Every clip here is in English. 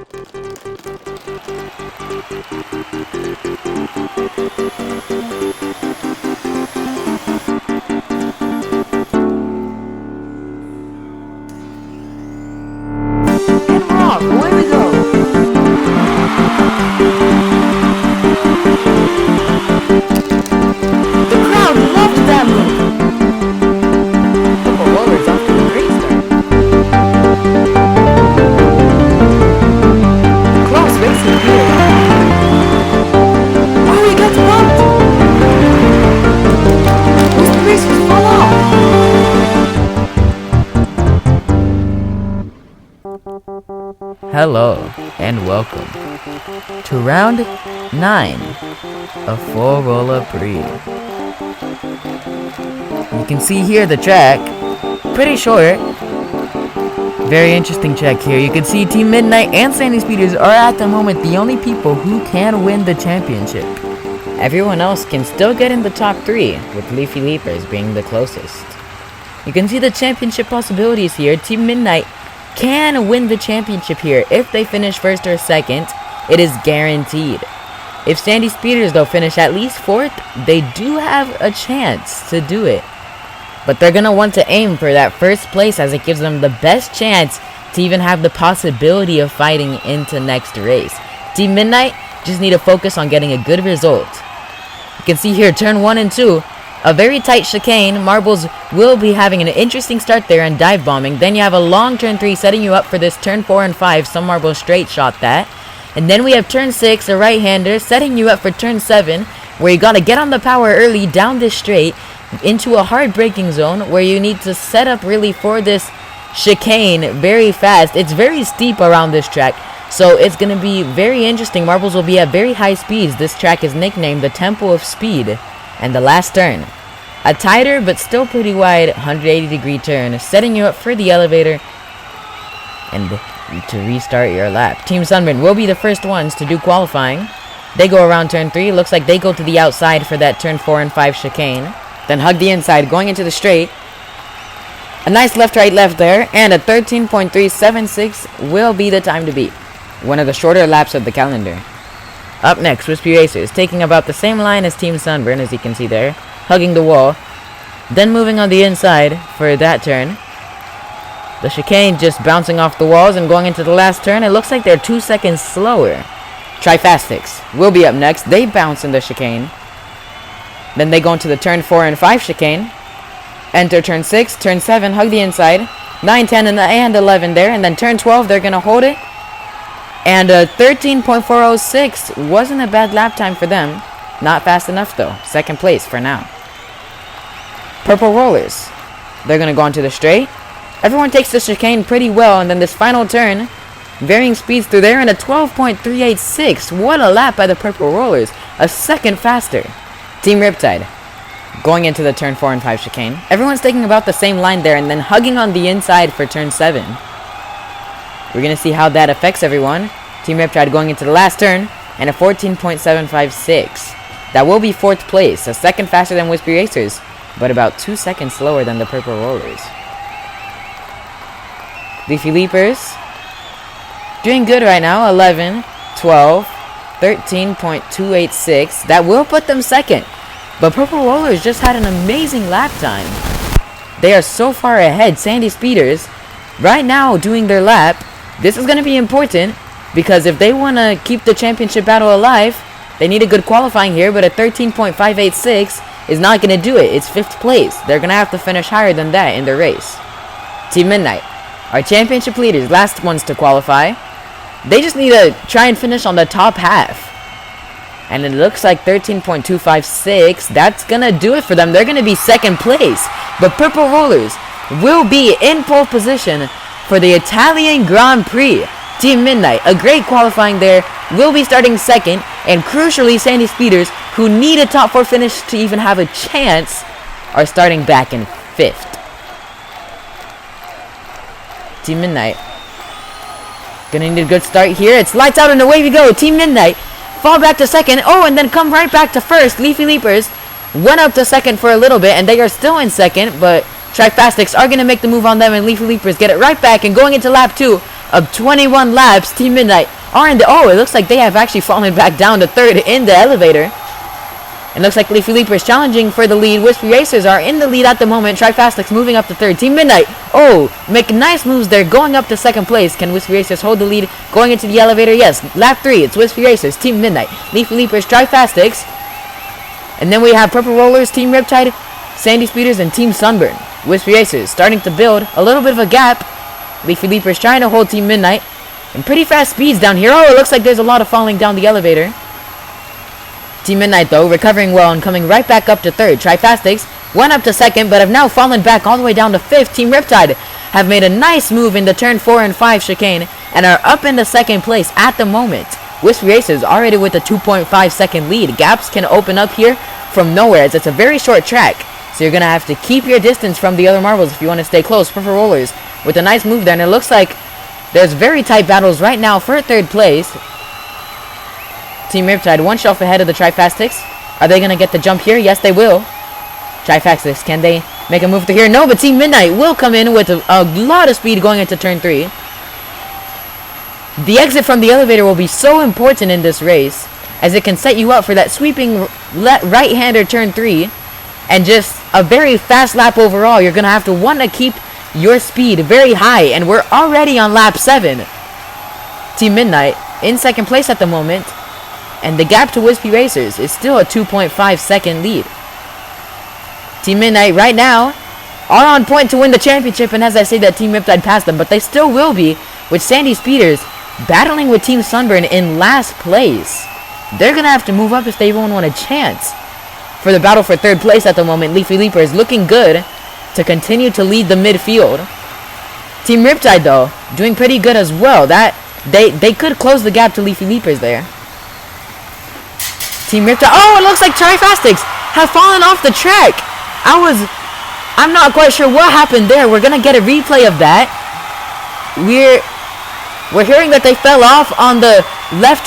Away we go! The crowd loved that move! Purple Rollers off to a great start. Close racing here. Oh, he gets bumped! Those racers fall off! Hello and welcome to round 9 of Forolla Prix. You can see here the track, pretty short. Very interesting track here. You can see Team Midnight and Sandy Speeders are at the moment the only people who can win the championship. Everyone else can still get in the top 3, with Leafy Leapers being the closest. You can see the championship possibilities here. Team Midnight can win the championship here. If they finish first or second, it is guaranteed. If Sandy Speeders though finish at least 4th, they do have a chance to do it. But they're gonna want to aim for that first place, as it gives them the best chance to even have the possibility of fighting into next race. Team Midnight just need to focus on getting a good result. You can see here turn 1 and 2. A very tight chicane. Marbles will be having an interesting start there and dive bombing. Then you have a long turn 3 setting you up for this turn 4 and 5. Some Marbles straight shot that. And then we have turn 6, a right-hander, setting you up for turn 7, where you gotta get on the power early down this straight into a hard braking zone where you need to set up really for this chicane very fast. It's very steep around this track, so it's gonna be very interesting. Marbles will be at very high speeds. This track is nicknamed the Temple of Speed. And the last turn, a tighter but still pretty wide 180-degree turn, setting you up for the elevator and to restart your lap. Team Sunburn will be the first ones to do qualifying. They go around turn 3. Looks like they go to the outside for that turn 4 and 5 chicane. Then hug the inside, going into the straight. A nice left, right, left there, and a 13.376 will be the time to beat. One of the shorter laps of the calendar. Up next, Wispy Racers, taking about the same line as Team Sunburn, as you can see there, hugging the wall, then moving on the inside for that turn. The chicane just bouncing off the walls and going into the last turn. It looks like they're 2 seconds slower. Trifastics will be up next. They bounce in the chicane. Then they go into the turn 4 and 5 chicane. Enter turn 6, turn 7, hug the inside. 9, 10, and 11 there. And then turn 12, they're going to hold it. And 13.406 wasn't a bad lap time for them. Not fast enough though. Second place for now. Purple Rollers. They're going to go onto the straight. Everyone takes the chicane pretty well. And then this final turn, varying speeds through there, and a 12.386. What a lap by the Purple Rollers. A second faster. Team Riptide going into the turn 4 and 5 chicane. Everyone's taking about the same line there and then hugging on the inside for turn 7. We're going to see how that affects everyone. Team Riptide going into the last turn, and a 14.756. That will be 4th place, a second faster than Wispy Racers, but about 2 seconds slower than the Purple Rollers. Leafy Leapers doing good right now. 11, 12, 13.286. That will put them second, but Purple Rollers just had an amazing lap time. They are so far ahead. Sandy Speeders right now doing their lap. This is going to be important, because if they want to keep the championship battle alive, they need a good qualifying here, but a 13.586 is not going to do it. It's 5th place. They're going to have to finish higher than that in the race. Team Midnight, our championship leaders, last ones to qualify. They just need to try and finish on the top half. And it looks like 13.256. That's going to do it for them. They're going to be 2nd place. But Purple Rollers will be in pole position for the Italian Grand Prix. Team Midnight, a great qualifying there, will be starting 2nd, and crucially Sandy Speeders, who need a top 4 finish to even have a chance, are starting back in 5th. Team Midnight gonna need a good start here. It's lights out and away we go. Team Midnight fall back to 2nd. Oh, and then come right back to 1st. Leafy Leapers went up to 2nd for a little bit, and they are still in 2nd, but Trifastics are going to make the move on them, and Leafy Leapers get it right back, and going into lap 2, of 21 laps, Team Midnight are in the... Oh, it looks like they have actually fallen back down to third in the elevator. It looks like Leafy Leapers challenging for the lead. Wispy Racers are in the lead at the moment. Trifastix moving up to third. Team Midnight, oh, make nice moves there, going up to second place. Can Wispy Racers hold the lead going into the elevator? Yes, lap 3, it's Wispy Racers, Team Midnight, Leafy Leapers, Trifastix. And then we have Purple Rollers, Team Riptide, Sandy Speeders, and Team Sunburn. Wispy Racers starting to build a little bit of a gap. Leafy Leapers trying to hold Team Midnight. And pretty fast speeds down here. Oh, it looks like there's a lot of falling down the elevator. Team Midnight, though, recovering well and coming right back up to third. Trifastix went up to second, but have now fallen back all the way down to fifth. Team Riptide have made a nice move in the turn 4 and 5 chicane and are up in the second place at the moment. Wispy Racers already with a 2.5 second lead. Gaps can open up here from nowhere as it's a very short track. So you're going to have to keep your distance from the other marbles if you want to stay close. Purple Rollers with a nice move there, and it looks like there's very tight battles right now for third place. Team Riptide one shelf ahead of the Trifastix. Are they going to get the jump here? Yes, they will. Trifastix, can they make a move through here? No, but Team Midnight will come in with a lot of speed going into turn 3. The exit from the elevator will be so important in this race, as it can set you up for that sweeping right-hander turn 3, and just a very fast lap overall. You're going to have to want to keep your speed very high, and we're already on lap 7. Team Midnight in second place at the moment. And the gap to Wispy Racers is still a 2.5 second lead. Team Midnight right now are on point to win the championship, and as I say that, Team Riptide passed them, but they still will be, with Sandy Speeders battling with Team Sunburn in last place. They're going to have to move up if they even want a chance for the battle for third place at the moment. Leafy Leapers looking good to continue to lead the midfield. Team Riptide, though, doing pretty good as well. That they could close the gap to Leafy Leapers there. Team Riptide. Oh, it looks like Trifastix have fallen off the track. I'm not quite sure what happened there. We're gonna get a replay of that. We're hearing that they fell off on the left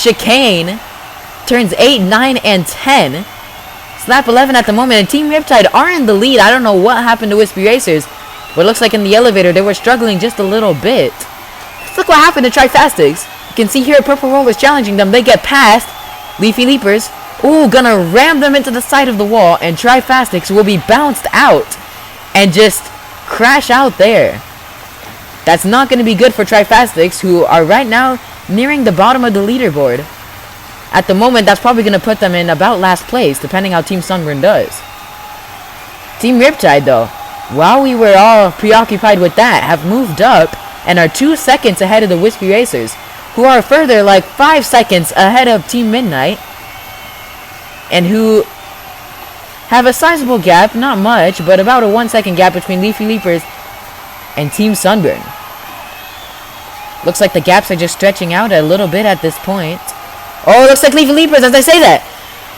chicane. Turns 8, 9, and 10. Slap 11 at the moment, and Team Riptide are in the lead. I don't know what happened to Wispy Racers, but it looks like in the elevator they were struggling just a little bit. Let's look what happened to Trifastix. You can see here Purple Rollers challenging them. They get past. Leafy Leapers, ooh, gonna ram them into the side of the wall, and Trifastix will be bounced out and just crash out there. That's not gonna be good for Trifastix, who are right now nearing the bottom of the leaderboard. At the moment, that's probably gonna put them in about last place, depending how Team Sunburn does. Team Riptide, though, while we were all preoccupied with that, have moved up and are 2 seconds ahead of the Wispy Racers, who are further like 5 seconds ahead of Team Midnight, and who have a sizable gap, not much, but about a 1 second gap between Leafy Leapers and Team Sunburn. Looks like the gaps are just stretching out a little bit at this point. Oh, it looks like Leafy Leapers, as I say that,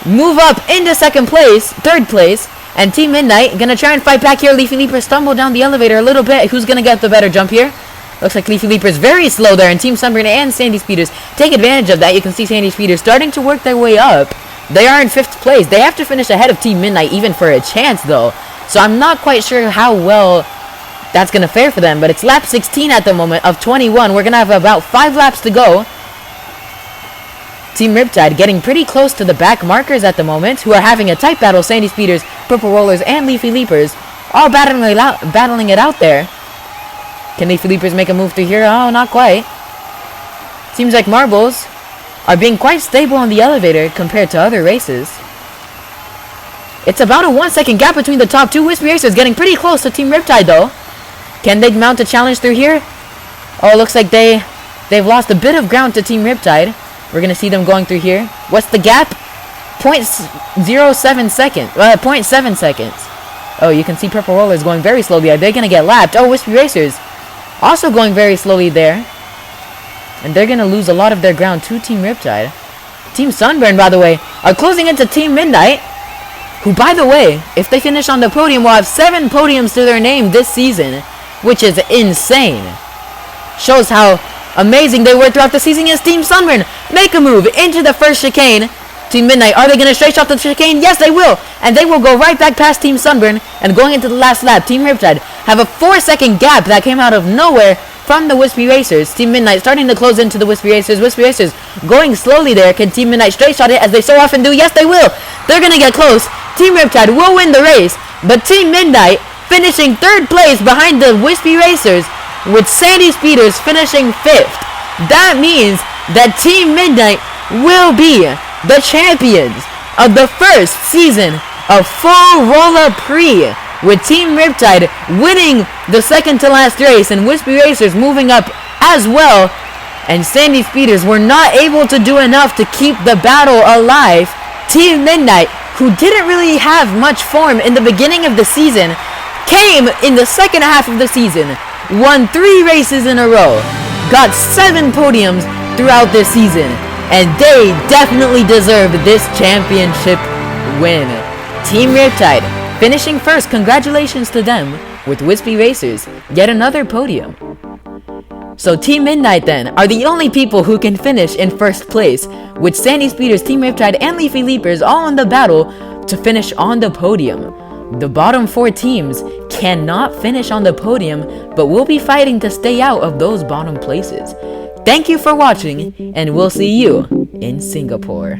move up into third place, and Team Midnight gonna try and fight back here. Leafy Leapers stumble down the elevator a little bit. Who's gonna get the better jump here? Looks like Leafy Leapers very slow there, and Team Sunburn and Sandy Speeders take advantage of that. You can see Sandy Speeders starting to work their way up. They are in 5th place. They have to finish ahead of Team Midnight even for a chance, though. So I'm not quite sure how well that's going to fare for them. But it's lap 16 at the moment of 21. We're going to have about 5 laps to go. Team Riptide getting pretty close to the back markers at the moment, who are having a tight battle. Sandy Speeders, Purple Rollers, and Leafy Leapers all battling it out there. Can Leafy Leapers make a move through here? Oh, not quite. Seems like marbles are being quite stable in the elevator compared to other races. It's about a 1 second gap between the top 2. Wispy Racers getting pretty close to Team Riptide, though. Can they mount a challenge through here? Oh, it looks like they've lost a bit of ground to Team Riptide. We're going to see them going through here. What's the gap? 0.07 seconds. 0.7 seconds. Oh, you can see Purple Rollers going very slowly. Are they going to get lapped? Oh, Wispy Racers also going very slowly there. And they're going to lose a lot of their ground to Team Riptide. Team Sunburn, by the way, are closing into Team Midnight, who, by the way, if they finish on the podium, will have 7 podiums to their name this season, which is insane. Shows how amazing they were throughout the season. As Team Sunburn make a move into the first chicane. Team Midnight, are they going to straight shot the chicane? Yes, they will. And they will go right back past Team Sunburn. And going into the last lap, Team Riptide have a 4 second gap that came out of nowhere from the Wispy Racers. Team Midnight starting to close into the Wispy Racers. Wispy Racers going slowly there. Can Team Midnight straight shot it as they so often do? Yes, they will. They're going to get close. Team Riptide will win the race, but Team Midnight finishing third place behind the Wispy Racers, with Sandy Speeders finishing fifth. That means that Team Midnight will be the champions of the first season of Forolla Prix, with Team Riptide winning the second to last race and Wispy Racers moving up as well. And Sandy Speeders were not able to do enough to keep the battle alive. Team Midnight, who didn't really have much form in the beginning of the season, came in the second half of the season, won 3 races in a row, got 7 podiums throughout this season, and they definitely deserve this championship win. Team Riptide finishing first, congratulations to them, with Wispy Racers yet another podium. So Team Midnight then are the only people who can finish in first place, with Sandy Speeders, Team Riptide, and Leafy Leapers all in the battle to finish on the podium. The bottom 4 teams cannot finish on the podium, but will be fighting to stay out of those bottom places. Thank you for watching, and we'll see you in Singapore.